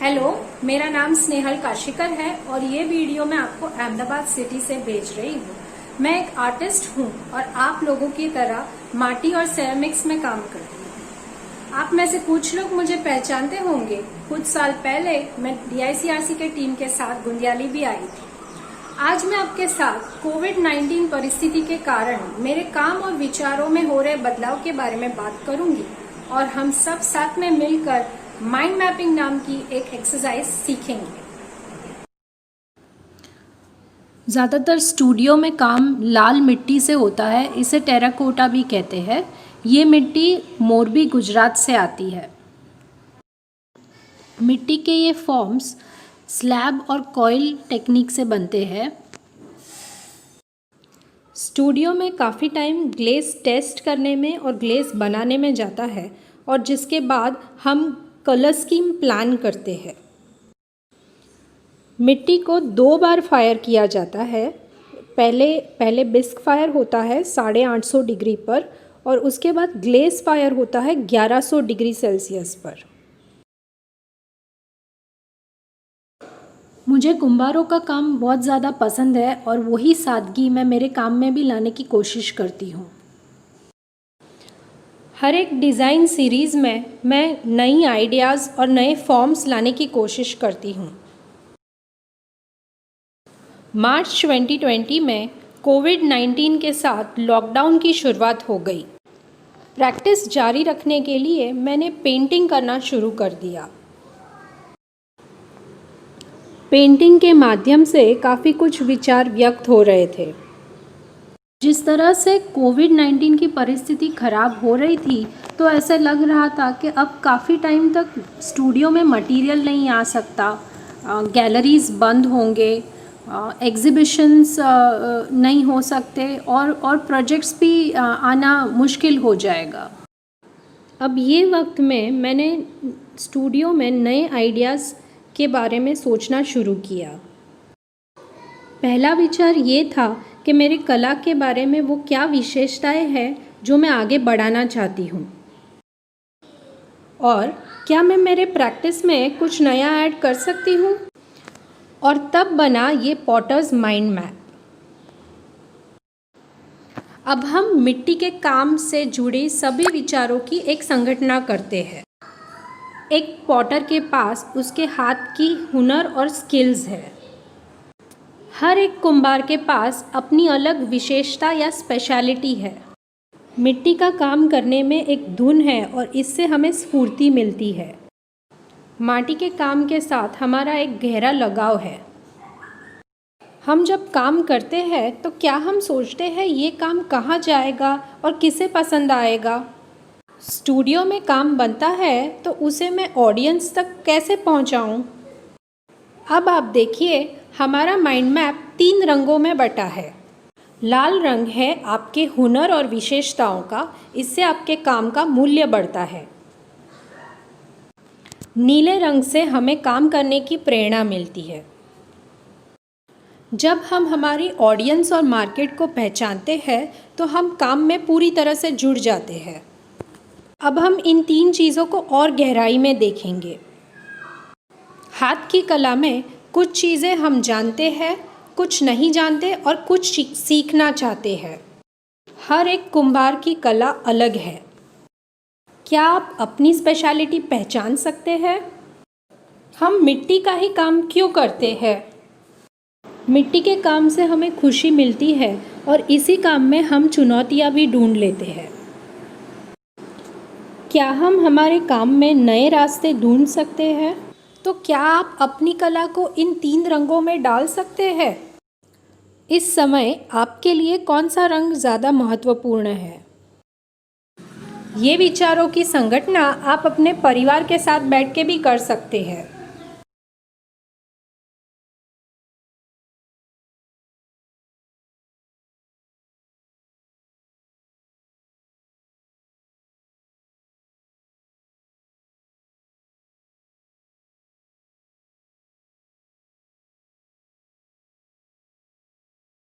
Hello, मेरा नाम स्नेहल काशीकर है और ये वीडियो मैं आपको अहमदाबाद सिटी से भेज रही हूँ। मैं एक आर्टिस्ट हूँ और आप लोगों की तरह माटी और सेरेमिक्स में काम करती हूँ। आप में से कुछ लोग मुझे पहचानते होंगे। कुछ साल पहले मैं DICRC के टीम के साथ गुंदियाली भी आई थी। आज मैं आपके साथ कोविड-19 परिस्थिति के कारण मेरे काम और विचारों में हो रहे बदलाव के बारे में बात करूंगी और हम सब साथ में मिलकर माइंड मैपिंग नाम की एक एक्सरसाइज सीखेंगे। ज़्यादातर स्टूडियो में काम लाल मिट्टी से होता है, इसे टेराकोटा भी कहते हैं। ये मिट्टी मोरबी गुजरात से आती है। मिट्टी के ये फॉर्म्स स्लैब और कॉइल टेक्निक से बनते हैं। स्टूडियो में काफ़ी टाइम ग्लेस टेस्ट करने में और ग्लेस बनाने में जाता है और जिसके बाद हम कलर स्कीम प्लान करते हैं। मिट्टी को 2 बार फायर किया जाता है। पहले बिस्क फायर होता है 850 डिग्री पर और उसके बाद ग्लेस फायर होता है 1100 डिग्री सेल्सियस पर। मुझे कुम्हारों का काम बहुत ज़्यादा पसंद है और वही सादगी मैं मेरे काम में भी लाने की कोशिश करती हूँ। हर एक डिज़ाइन सीरीज़ में मैं नई आइडियाज़ और नए फॉर्म्स लाने की कोशिश करती हूँ। मार्च 2020 में कोविड-19 के साथ लॉकडाउन की शुरुआत हो गई। प्रैक्टिस जारी रखने के लिए मैंने पेंटिंग करना शुरू कर दिया। पेंटिंग के माध्यम से काफ़ी कुछ विचार व्यक्त हो रहे थे। जिस तरह से कोविड-19 की परिस्थिति ख़राब हो रही थी तो ऐसे लग रहा था कि अब काफ़ी टाइम तक स्टूडियो में मटेरियल नहीं आ सकता, गैलरीज़ बंद होंगे, एग्ज़िबिशन्स नहीं हो सकते और प्रोजेक्ट्स भी आना मुश्किल हो जाएगा। अब ये वक्त में मैंने स्टूडियो में नए आइडियाज़ के बारे में सोचना शुरू किया। पहला विचार ये था कि मेरी कला के बारे में वो क्या विशेषताएं हैं जो मैं आगे बढ़ाना चाहती हूँ और क्या मैं मेरे प्रैक्टिस में कुछ नया ऐड कर सकती हूँ। और तब बना ये पॉटर्स माइंड मैप। अब हम मिट्टी के काम से जुड़े सभी विचारों की एक संगठना करते हैं। एक पॉटर के पास उसके हाथ की हुनर और स्किल्स है। हर एक कुम्हार के पास अपनी अलग विशेषता या स्पेशलिटी है। मिट्टी का काम करने में एक धुन है और इससे हमें स्फूर्ति मिलती है। माटी के काम के साथ हमारा एक गहरा लगाव है। हम जब काम करते हैं तो क्या हम सोचते हैं ये काम कहाँ जाएगा और किसे पसंद आएगा। स्टूडियो में काम बनता है तो उसे मैं ऑडियंस तक कैसे पहुँचाऊँ। अब आप देखिए, हमारा माइंड मैप 3 रंगों में बटा है। लाल रंग है आपके हुनर और विशेषताओं का, इससे आपके काम का मूल्य बढ़ता है। नीले रंग से हमें काम करने की प्रेरणा मिलती है। जब हम हमारी ऑडियंस और मार्केट को पहचानते हैं तो हम काम में पूरी तरह से जुड़ जाते हैं। अब हम इन 3 चीज़ों को और गहराई में देखेंगे। हाथ की कला में कुछ चीज़ें हम जानते हैं, कुछ नहीं जानते और कुछ सीखना चाहते हैं। हर एक कुम्हार की कला अलग है। क्या आप अपनी स्पेशलिटी पहचान सकते हैं? हम मिट्टी का ही काम क्यों करते हैं? मिट्टी के काम से हमें खुशी मिलती है और इसी काम में हम चुनौतियाँ भी ढूंढ लेते हैं। क्या हम हमारे काम में नए रास्ते ढूंढ सकते हैं? तो क्या आप अपनी कला को इन 3 रंगों में डाल सकते हैं? इस समय आपके लिए कौन सा रंग ज़्यादा महत्वपूर्ण है? ये विचारों की संगठना आप अपने परिवार के साथ बैठ के भी कर सकते हैं।